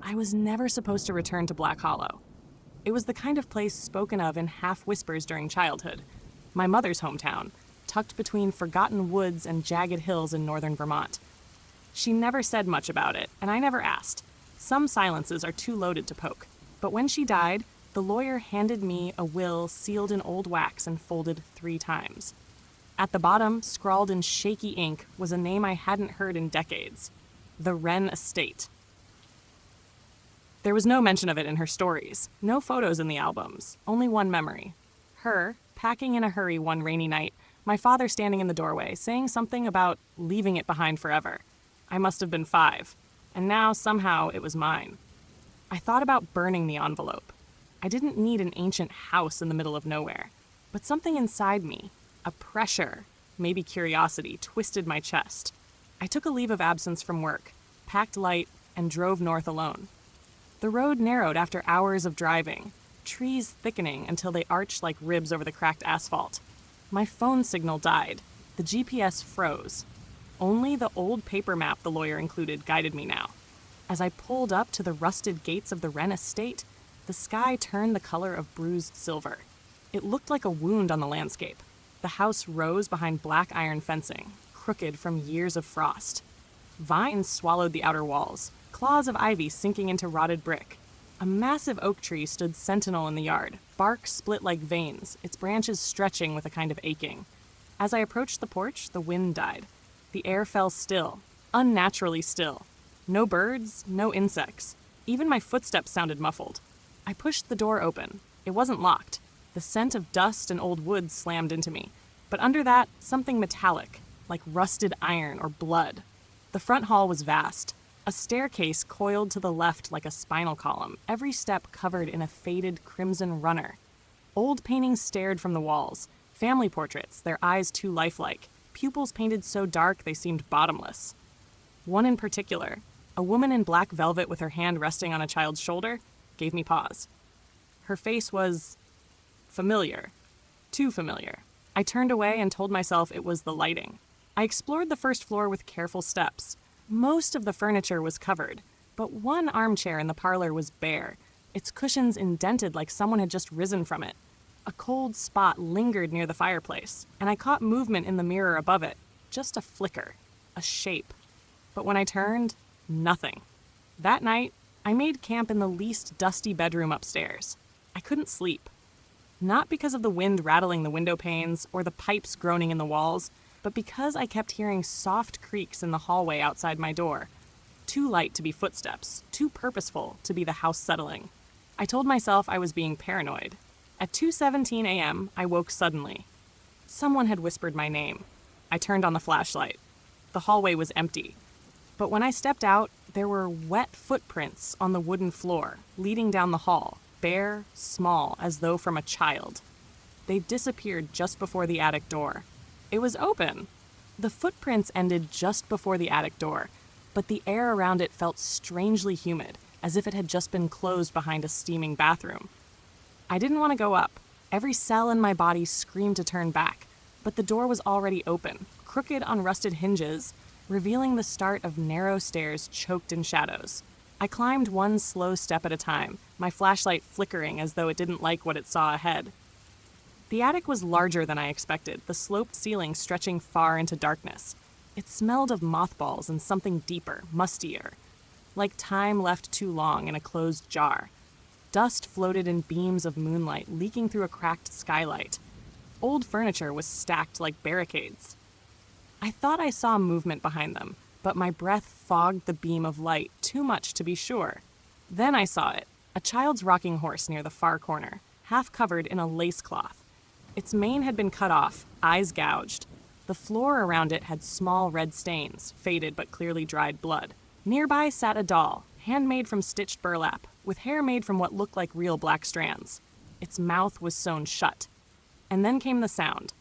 I was never supposed to return to Black Hollow. It was the kind of place spoken of in half-whispers during childhood. My mother's hometown, tucked between forgotten woods and jagged hills in northern Vermont. She never said much about it, and I never asked. Some silences are too loaded to poke. But when she died, the lawyer handed me a will sealed in old wax and folded 3 times. At the bottom, scrawled in shaky ink, was a name I hadn't heard in decades. The Wren Estate. There was no mention of it in her stories, no photos in the albums, only one memory. Her, packing in a hurry one rainy night, my father standing in the doorway, saying something about leaving it behind forever. I must have been 5, and now somehow it was mine. I thought about burning the envelope. I didn't need an ancient house in the middle of nowhere, but something inside me, a pressure, maybe curiosity, twisted my chest. I took a leave of absence from work, packed light, and drove north alone. The road narrowed after hours of driving, trees thickening until they arched like ribs over the cracked asphalt. My phone signal died. The GPS froze. Only the old paper map the lawyer included guided me now. As I pulled up to the rusted gates of the Wren Estate, the sky turned the color of bruised silver. It looked like a wound on the landscape. The house rose behind black iron fencing, crooked from years of frost. Vines swallowed the outer walls, claws of ivy sinking into rotted brick. A massive oak tree stood sentinel in the yard, bark split like veins, its branches stretching with a kind of aching. As I approached the porch, the wind died. The air fell still, unnaturally still. No birds, no insects. Even my footsteps sounded muffled. I pushed the door open. It wasn't locked. The scent of dust and old wood slammed into me. But under that, something metallic, like rusted iron or blood. The front hall was vast. A staircase coiled to the left like a spinal column, every step covered in a faded crimson runner. Old paintings stared from the walls, family portraits, their eyes too lifelike, pupils painted so dark they seemed bottomless. One in particular, a woman in black velvet with her hand resting on a child's shoulder, gave me pause. Her face was familiar, too familiar. I turned away and told myself it was the lighting. I explored the first floor with careful steps. Most of the furniture was covered, but one armchair in the parlor was bare, its cushions indented like someone had just risen from it. A cold spot lingered near the fireplace, and I caught movement in the mirror above it, just a flicker, a shape. But when I turned, nothing. That night, I made camp in the least dusty bedroom upstairs. I couldn't sleep. Not because of the wind rattling the window panes or the pipes groaning in the walls, but because I kept hearing soft creaks in the hallway outside my door. Too light to be footsteps, too purposeful to be the house settling. I told myself I was being paranoid. At 2:17 a.m., I woke suddenly. Someone had whispered my name. I turned on the flashlight. The hallway was empty. But when I stepped out, there were wet footprints on the wooden floor, leading down the hall, bare, small, as though from a child. They disappeared just before the attic door. It was open. The footprints ended just before the attic door, but the air around it felt strangely humid, as if it had just been closed behind a steaming bathroom. I didn't want to go up. Every cell in my body screamed to turn back, but the door was already open, crooked on rusted hinges, revealing the start of narrow stairs choked in shadows. I climbed one slow step at a time, my flashlight flickering as though it didn't like what it saw ahead. The attic was larger than I expected, the sloped ceiling stretching far into darkness. It smelled of mothballs and something deeper, mustier, like time left too long in a closed jar. Dust floated in beams of moonlight, leaking through a cracked skylight. Old furniture was stacked like barricades. I thought I saw movement behind them, but my breath fogged the beam of light too much to be sure. Then I saw it, a child's rocking horse near the far corner, half covered in a lace cloth. Its mane had been cut off, eyes gouged. The floor around it had small red stains, faded but clearly dried blood. Nearby sat a doll, handmade from stitched burlap, with hair made from what looked like real black strands. Its mouth was sewn shut. And then came the sound,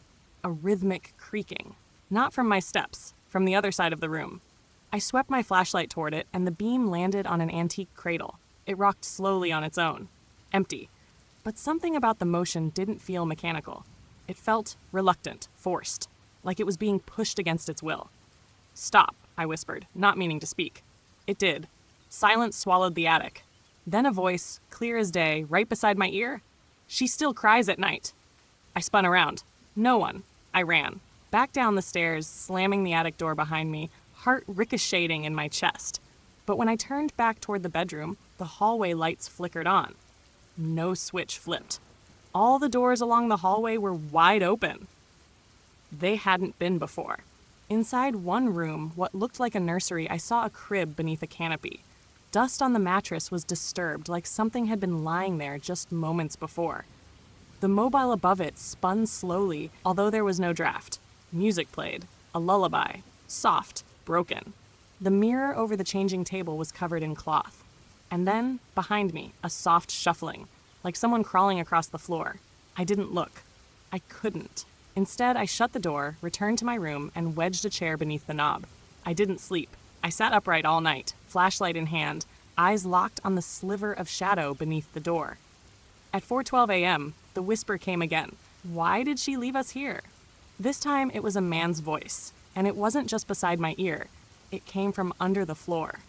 a rhythmic creaking. Not from my steps, from the other side of the room. I swept my flashlight toward it, and the beam landed on an antique cradle. It rocked slowly on its own, empty. But something about the motion didn't feel mechanical. It felt reluctant, forced, like it was being pushed against its will. "Stop," I whispered, not meaning to speak. It did. Silence swallowed the attic. Then a voice, clear as day, right beside my ear. She still cries at night. I spun around. No one. I ran. Back down the stairs, slamming the attic door behind me, heart ricocheting in my chest. But when I turned back toward the bedroom, the hallway lights flickered on. No switch flipped. All the doors along the hallway were wide open. They hadn't been before. Inside one room, what looked like a nursery, I saw a crib beneath a canopy. Dust on the mattress was disturbed, like something had been lying there just moments before. The mobile above it spun slowly, although there was no draft. Music played, a lullaby, soft, broken. The mirror over the changing table was covered in cloth. And then, behind me, a soft shuffling, like someone crawling across the floor. I didn't look. I couldn't. Instead, I shut the door, returned to my room, and wedged a chair beneath the knob. I didn't sleep. I sat upright all night, flashlight in hand, eyes locked on the sliver of shadow beneath the door. At 4:12 a.m., the whisper came again. Why did she leave us here? This time, it was a man's voice, and it wasn't just beside my ear. It came from under the floor.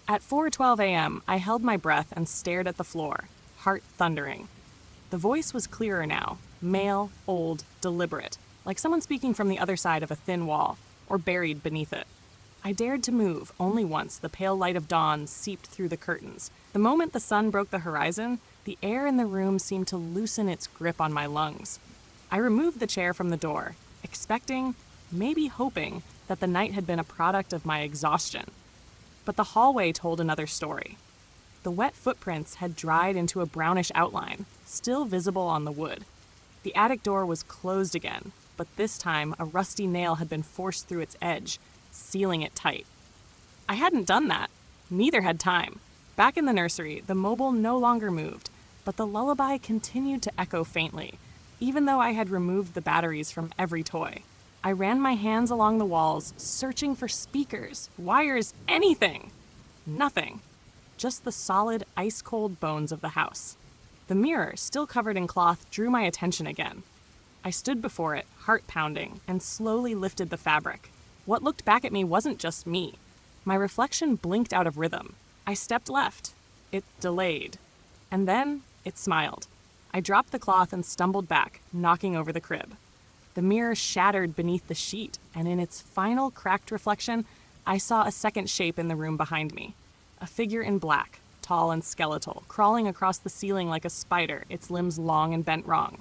At 4:12 a.m., I held my breath and stared at the floor, heart thundering. The voice was clearer now, male, old, deliberate, like someone speaking from the other side of a thin wall, or buried beneath it. I dared to move only once the pale light of dawn seeped through the curtains. The moment the sun broke the horizon, the air in the room seemed to loosen its grip on my lungs. I removed the chair from the door, expecting, maybe hoping, that the night had been a product of my exhaustion. But the hallway told another story. The wet footprints had dried into a brownish outline, still visible on the wood. The attic door was closed again, but this time a rusty nail had been forced through its edge, sealing it tight. I hadn't done that. Neither had time. Back in the nursery, the mobile no longer moved, but the lullaby continued to echo faintly, even though I had removed the batteries from every toy. I ran my hands along the walls, searching for speakers, wires, anything. Nothing. Just the solid, ice-cold bones of the house. The mirror, still covered in cloth, drew my attention again. I stood before it, heart pounding, and slowly lifted the fabric. What looked back at me wasn't just me. My reflection blinked out of rhythm. I stepped left. It delayed. And then it smiled. I dropped the cloth and stumbled back, knocking over the crib. The mirror shattered beneath the sheet, and in its final cracked reflection, I saw a second shape in the room behind me. A figure in black, tall and skeletal, crawling across the ceiling like a spider, its limbs long and bent wrong.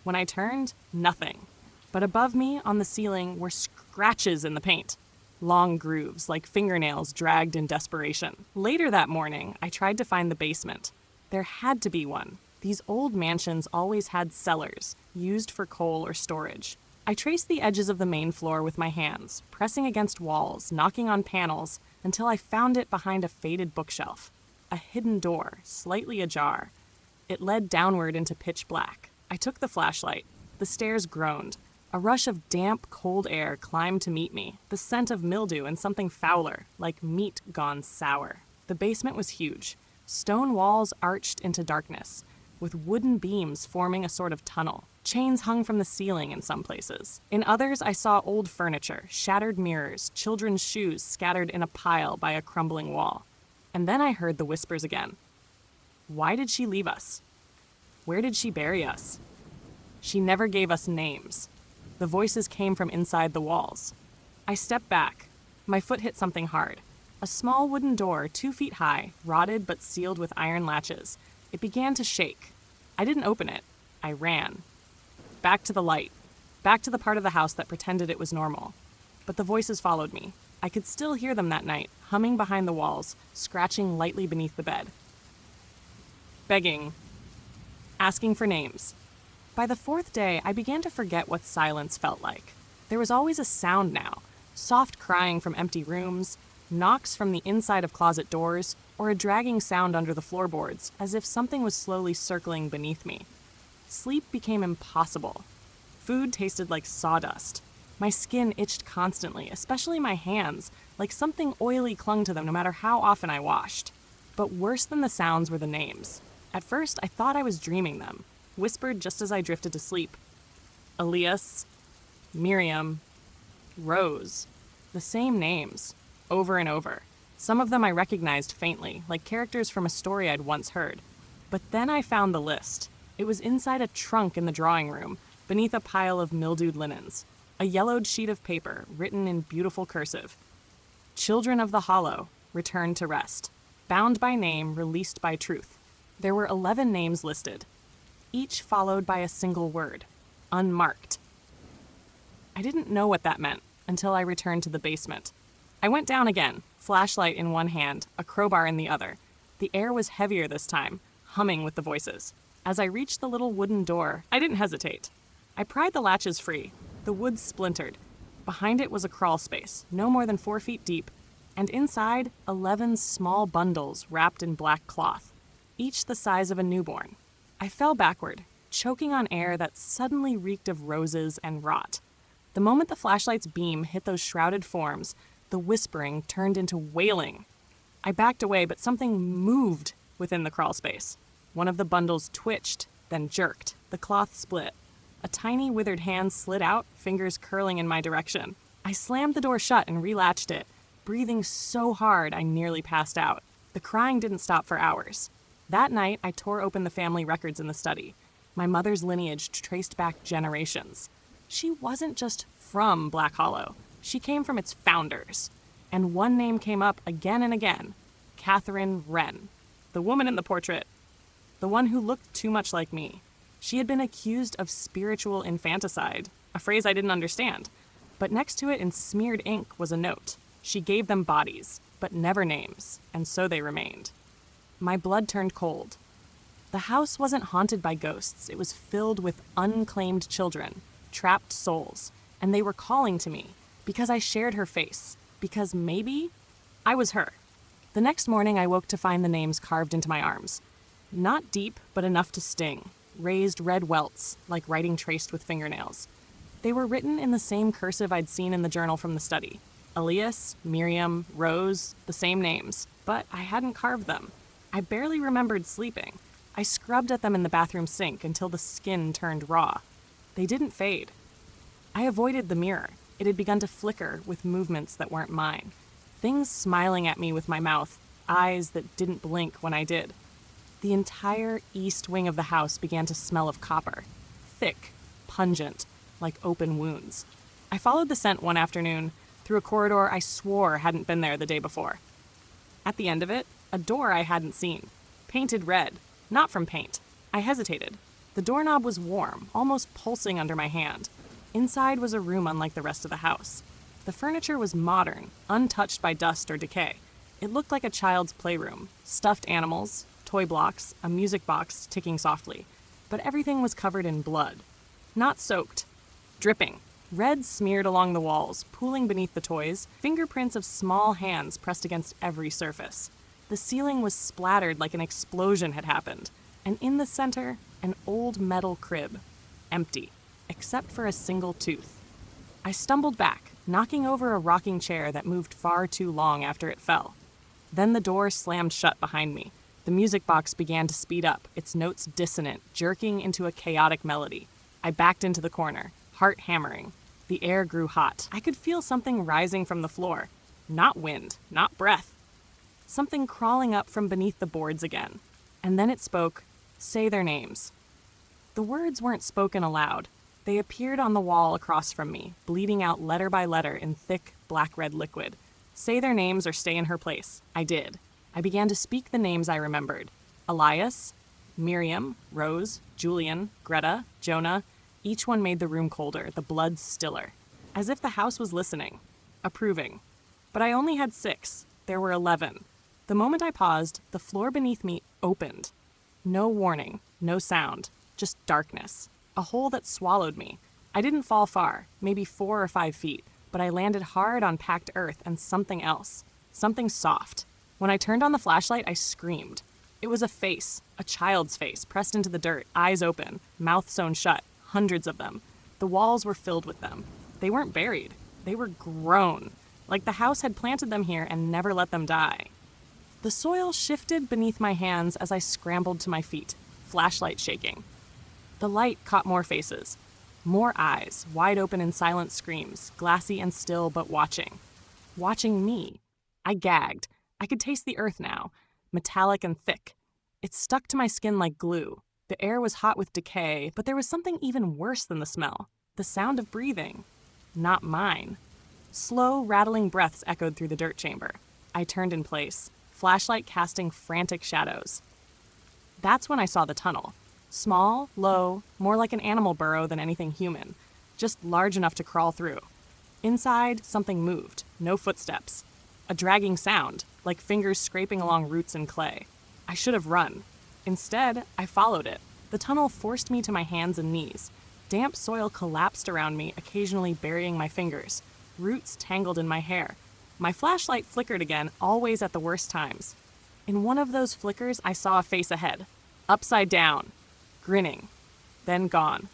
When I turned, nothing. But above me, on the ceiling, were scratches in the paint. Long grooves, like fingernails dragged in desperation. Later that morning, I tried to find the basement. There had to be one. These old mansions always had cellars, used for coal or storage. I traced the edges of the main floor with my hands, pressing against walls, knocking on panels, until I found it behind a faded bookshelf. A hidden door, slightly ajar. It led downward into pitch black. I took the flashlight. The stairs groaned. A rush of damp, cold air climbed to meet me, the scent of mildew and something fouler, like meat gone sour. The basement was huge. Stone walls arched into darkness, with wooden beams forming a sort of tunnel. Chains hung from the ceiling in some places. In others, I saw old furniture, shattered mirrors, children's shoes scattered in a pile by a crumbling wall. And then I heard the whispers again. Why did she leave us? Where did she bury us? She never gave us names. The voices came from inside the walls. I stepped back. My foot hit something hard. A small wooden door, 2 feet high, rotted but sealed with iron latches. It began to shake. I didn't open it. I ran. Back to the light. Back to the part of the house that pretended it was normal. But the voices followed me. I could still hear them that night, humming behind the walls, scratching lightly beneath the bed. Begging. Asking for names. By the 4th day, I began to forget what silence felt like. There was always a sound now. Soft crying from empty rooms, knocks from the inside of closet doors, or a dragging sound under the floorboards, as if something was slowly circling beneath me. Sleep became impossible. Food tasted like sawdust. My skin itched constantly, especially my hands, like something oily clung to them no matter how often I washed. But worse than the sounds were the names. At first, I thought I was dreaming them, whispered just as I drifted to sleep. Elias, Miriam, Rose. The same names, over and over. Some of them I recognized faintly, like characters from a story I'd once heard. But then I found the list. It was inside a trunk in the drawing room, beneath a pile of mildewed linens. A yellowed sheet of paper, written in beautiful cursive. Children of the Hollow, returned to rest. Bound by name, released by truth. There were 11 names listed, each followed by a single word. Unmarked. I didn't know what that meant until I returned to the basement. I went down again, flashlight in one hand, a crowbar in the other. The air was heavier this time, humming with the voices. As I reached the little wooden door, I didn't hesitate. I pried the latches free. The wood splintered. Behind it was a crawl space, no more than 4 feet deep, and inside, 11 small bundles wrapped in black cloth, each the size of a newborn. I fell backward, choking on air that suddenly reeked of roses and rot. The moment the flashlight's beam hit those shrouded forms, the whispering turned into wailing. I backed away, but something moved within the crawl space. One of the bundles twitched, then jerked. The cloth split. A tiny withered hand slid out, fingers curling in my direction. I slammed the door shut and relatched it, breathing so hard I nearly passed out. The crying didn't stop for hours. That night, I tore open the family records in the study. My mother's lineage traced back generations. She wasn't just from Black Hollow. She came from its founders. And one name came up again and again. Catherine Wren. The woman in the portrait. The one who looked too much like me. She had been accused of spiritual infanticide, a phrase I didn't understand. But next to it in smeared ink was a note. She gave them bodies, but never names, and so they remained. My blood turned cold. The house wasn't haunted by ghosts. It was filled with unclaimed children, trapped souls, and they were calling to me because I shared her face, because maybe I was her. The next morning I woke to find the names carved into my arms. Not deep, but enough to sting. Raised red welts, like writing traced with fingernails. They were written in the same cursive I'd seen in the journal from the study. Elias, Miriam, Rose, the same names, but I hadn't carved them. I barely remembered sleeping. I scrubbed at them in the bathroom sink until the skin turned raw. They didn't fade. I avoided the mirror. It had begun to flicker with movements that weren't mine. Things smiling at me with my mouth, eyes that didn't blink when I did. The entire east wing of the house began to smell of copper. Thick, pungent, like open wounds. I followed the scent one afternoon through a corridor I swore hadn't been there the day before. At the end of it, a door I hadn't seen. Painted red, not from paint. I hesitated. The doorknob was warm, almost pulsing under my hand. Inside was a room unlike the rest of the house. The furniture was modern, untouched by dust or decay. It looked like a child's playroom. Stuffed animals, toy blocks, a music box ticking softly. But everything was covered in blood. Not soaked. Dripping. Red smeared along the walls, pooling beneath the toys, fingerprints of small hands pressed against every surface. The ceiling was splattered like an explosion had happened. And in the center, an old metal crib. Empty, except for a single tooth. I stumbled back, knocking over a rocking chair that moved far too long after it fell. Then the door slammed shut behind me. The music box began to speed up, its notes dissonant, jerking into a chaotic melody. I backed into the corner, heart hammering. The air grew hot. I could feel something rising from the floor. Not wind, not breath. Something crawling up from beneath the boards again. And then it spoke, "Say their names." The words weren't spoken aloud. They appeared on the wall across from me, bleeding out letter by letter in thick, black-red liquid. Say their names or stay in her place. I did. I began to speak the names I remembered. Elias, Miriam, Rose, Julian, Greta, Jonah. Each one made the room colder, the blood stiller. As if the house was listening, approving. But I only had 6. There were 11. The moment I paused, the floor beneath me opened. No warning, no sound, just darkness. A hole that swallowed me. I didn't fall far, maybe 4 or 5 feet, but I landed hard on packed earth and something else. Something soft. When I turned on the flashlight, I screamed. It was a face, a child's face, pressed into the dirt, eyes open, mouth sewn shut, hundreds of them. The walls were filled with them. They weren't buried. They were grown, like the house had planted them here and never let them die. The soil shifted beneath my hands as I scrambled to my feet, flashlight shaking. The light caught more faces, more eyes, wide open in silent screams, glassy and still but watching. Watching me. I gagged. I could taste the earth now, metallic and thick. It stuck to my skin like glue. The air was hot with decay, but there was something even worse than the smell. The sound of breathing. Not mine. Slow, rattling breaths echoed through the dirt chamber. I turned in place, flashlight casting frantic shadows. That's when I saw the tunnel. Small, low, more like an animal burrow than anything human, just large enough to crawl through. Inside, something moved, no footsteps. A dragging sound, like fingers scraping along roots and clay. I should have run. Instead, I followed it. The tunnel forced me to my hands and knees. Damp soil collapsed around me, occasionally burying my fingers. Roots tangled in my hair. My flashlight flickered again, always at the worst times. In one of those flickers, I saw a face ahead. Upside down. Grinning. Then gone.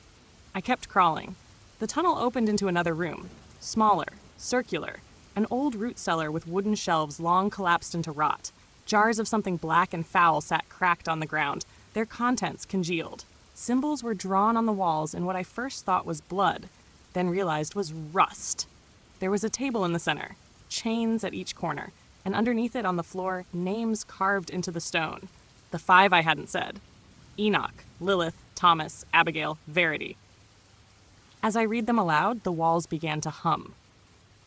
I kept crawling. The tunnel opened into another room. Smaller. Circular. An old root cellar with wooden shelves long collapsed into rot. Jars of something black and foul sat cracked on the ground, their contents congealed. Symbols were drawn on the walls in what I first thought was blood, then realized was rust. There was a table in the center, chains at each corner, and underneath it on the floor, names carved into the stone. The 5 I hadn't said. Enoch, Lilith, Thomas, Abigail, Verity. As I read them aloud, the walls began to hum.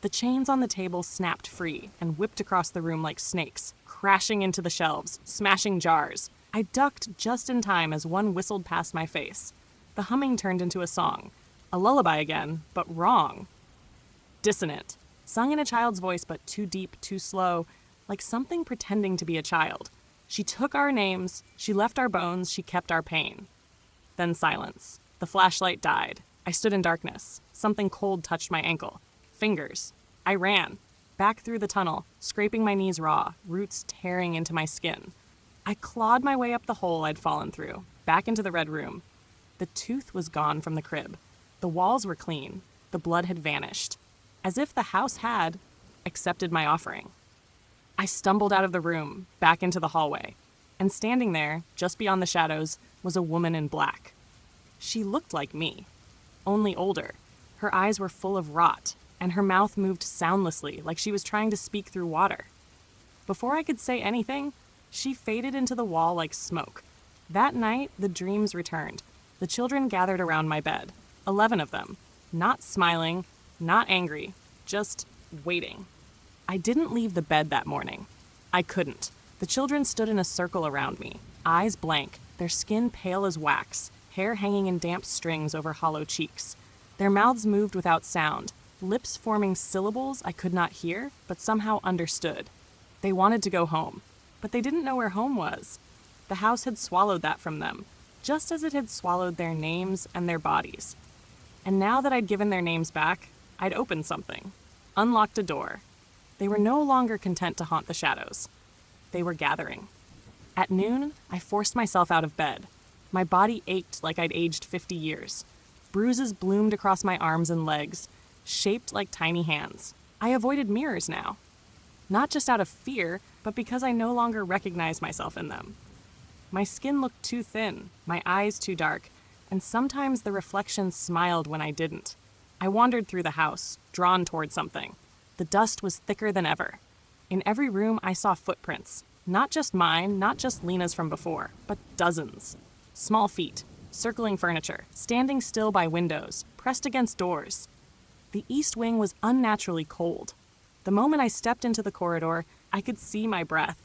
The chains on the table snapped free and whipped across the room like snakes, crashing into the shelves, smashing jars. I ducked just in time as one whistled past my face. The humming turned into a song. A lullaby again, but wrong. Dissonant. Sung in a child's voice, but too deep, too slow, like something pretending to be a child. She took our names, she left our bones, she kept our pain. Then silence. The flashlight died. I stood in darkness. Something cold touched my ankle. Fingers. I ran. Back through the tunnel, scraping my knees raw, roots tearing into my skin. I clawed my way up the hole I'd fallen through, back into the red room. The tooth was gone from the crib. The walls were clean. The blood had vanished. As if the house had accepted my offering. I stumbled out of the room, back into the hallway, and standing there, just beyond the shadows, was a woman in black. She looked like me, only older. Her eyes were full of rot, and her mouth moved soundlessly, like she was trying to speak through water. Before I could say anything, she faded into the wall like smoke. That night, the dreams returned. The children gathered around my bed, 11 of them, not smiling, not angry, just waiting. I didn't leave the bed that morning. I couldn't. The children stood in a circle around me, eyes blank, their skin pale as wax, hair hanging in damp strings over hollow cheeks. Their mouths moved without sound, lips forming syllables I could not hear, but somehow understood. They wanted to go home, but they didn't know where home was. The house had swallowed that from them, just as it had swallowed their names and their bodies. And now that I'd given their names back, I'd opened something, unlocked a door. They were no longer content to haunt the shadows. They were gathering. At noon, I forced myself out of bed. My body ached like I'd aged 50 years. Bruises bloomed across my arms and legs, shaped like tiny hands. I avoided mirrors now. Not just out of fear, but because I no longer recognized myself in them. My skin looked too thin, my eyes too dark, and sometimes the reflection smiled when I didn't. I wandered through the house, drawn toward something. The dust was thicker than ever. In every room, I saw footprints. Not just mine, not just Lena's from before, but dozens. Small feet, circling furniture, standing still by windows, pressed against doors. The east wing was unnaturally cold. The moment I stepped into the corridor, I could see my breath.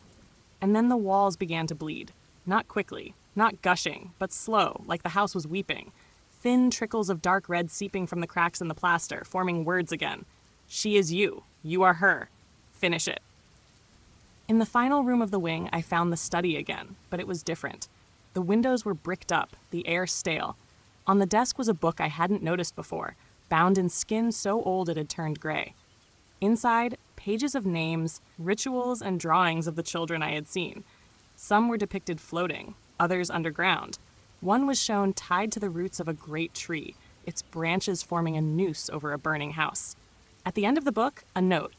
And then the walls began to bleed. Not quickly, not gushing, but slow, like the house was weeping. Thin trickles of dark red seeping from the cracks in the plaster, forming words again. She is you. You are her. Finish it. In the final room of the wing, I found the study again, but it was different. The windows were bricked up, the air stale. On the desk was a book I hadn't noticed before, bound in skin so old it had turned gray. Inside, pages of names, rituals, and drawings of the children I had seen. Some were depicted floating, others underground. One was shown tied to the roots of a great tree, its branches forming a noose over a burning house. At the end of the book, a note.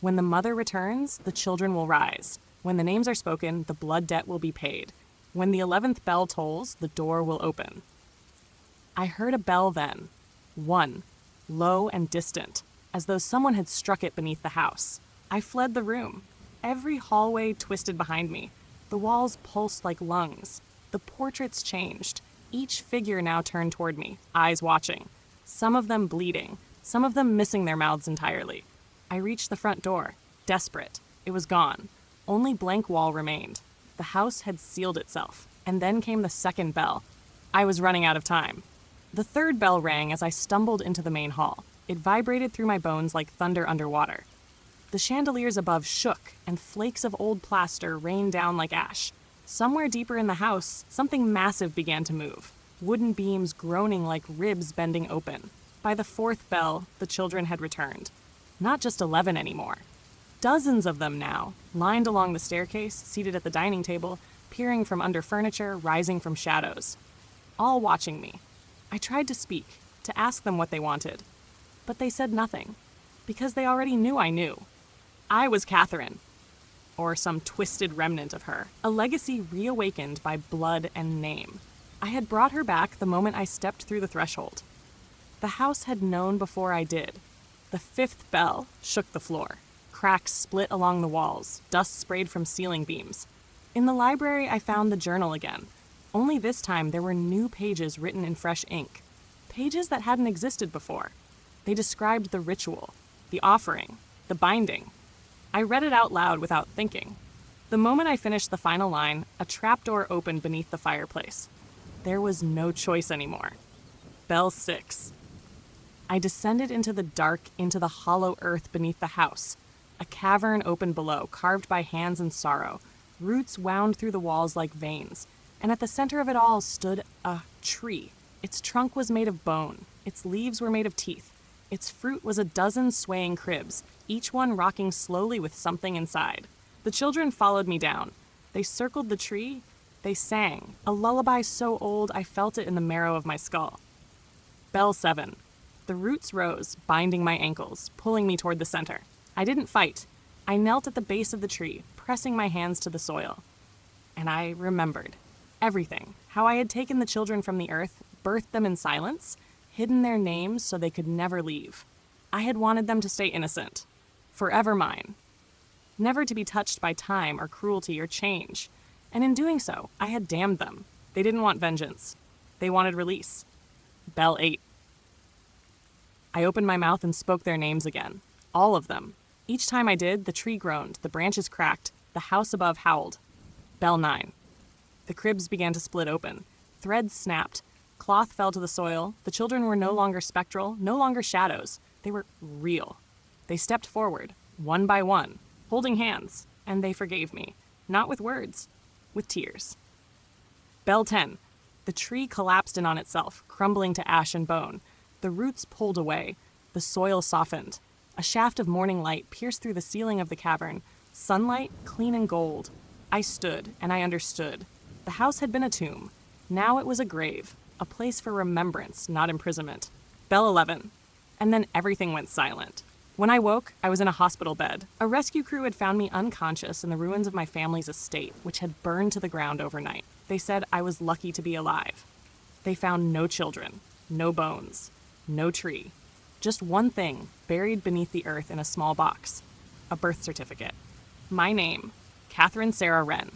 When the mother returns, the children will rise. When the names are spoken, the blood debt will be paid. When the 11th bell tolls, the door will open. I heard a bell then. One, low and distant, as though someone had struck it beneath the house. I fled the room. Every hallway twisted behind me. The walls pulsed like lungs. The portraits changed. Each figure now turned toward me, eyes watching. Some of them bleeding, some of them missing their mouths entirely. I reached the front door, desperate. It was gone. Only blank wall remained. The house had sealed itself, and then came the second bell. I was running out of time. The third bell rang as I stumbled into the main hall. It vibrated through my bones like thunder underwater. The chandeliers above shook, and flakes of old plaster rained down like ash. Somewhere deeper in the house, something massive began to move, wooden beams groaning like ribs bending open. By the fourth bell, the children had returned. Not just 11 anymore. Dozens of them now, lined along the staircase, seated at the dining table, peering from under furniture, rising from shadows. All watching me. I tried to speak, to ask them what they wanted. But they said nothing, because they already knew I knew. I was Catherine, or some twisted remnant of her, a legacy reawakened by blood and name. I had brought her back the moment I stepped through the threshold. The house had known before I did. The fifth bell shook the floor. Cracks split along the walls, dust sprayed from ceiling beams. In the library, I found the journal again. Only this time there were new pages written in fresh ink. Pages that hadn't existed before. They described the ritual, the offering, the binding. I read it out loud without thinking. The moment I finished the final line, a trapdoor opened beneath the fireplace. There was no choice anymore. Bell 6. I descended into the dark, into the hollow earth beneath the house. A cavern opened below, carved by hands in sorrow. Roots wound through the walls like veins. And at the center of it all stood a tree. Its trunk was made of bone. Its leaves were made of teeth. Its fruit was a dozen swaying cribs, each one rocking slowly with something inside. The children followed me down. They circled the tree. They sang, a lullaby so old I felt it in the marrow of my skull. Bell 7. The roots rose, binding my ankles, pulling me toward the center. I didn't fight. I knelt at the base of the tree, pressing my hands to the soil. And I remembered. Everything. How I had taken the children from the earth, birthed them in silence, hidden their names so they could never leave. I had wanted them to stay innocent. Forever mine. Never to be touched by time or cruelty or change. And in doing so, I had damned them. They didn't want vengeance. They wanted release. Bell 8. I opened my mouth and spoke their names again. All of them. Each time I did, the tree groaned, the branches cracked, the house above howled. Bell 9. The cribs began to split open. Threads snapped. Cloth fell to the soil. The children were no longer spectral, no longer shadows. They were real. They stepped forward, one by one, holding hands, and they forgave me. Not with words, with tears. Bell 10. The tree collapsed in on itself, crumbling to ash and bone. The roots pulled away. The soil softened. A shaft of morning light pierced through the ceiling of the cavern. Sunlight, clean and gold. I stood, and I understood. The house had been a tomb. Now it was a grave, a place for remembrance, not imprisonment. Bell 11. And then everything went silent. When I woke, I was in a hospital bed. A rescue crew had found me unconscious in the ruins of my family's estate, which had burned to the ground overnight. They said I was lucky to be alive. They found no children, no bones, no tree. Just one thing buried beneath the earth in a small box. A birth certificate. My name, Catherine Sarah Wren.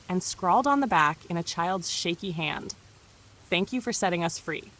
And scrawled on the back in a child's shaky hand, "Thank you for setting us free."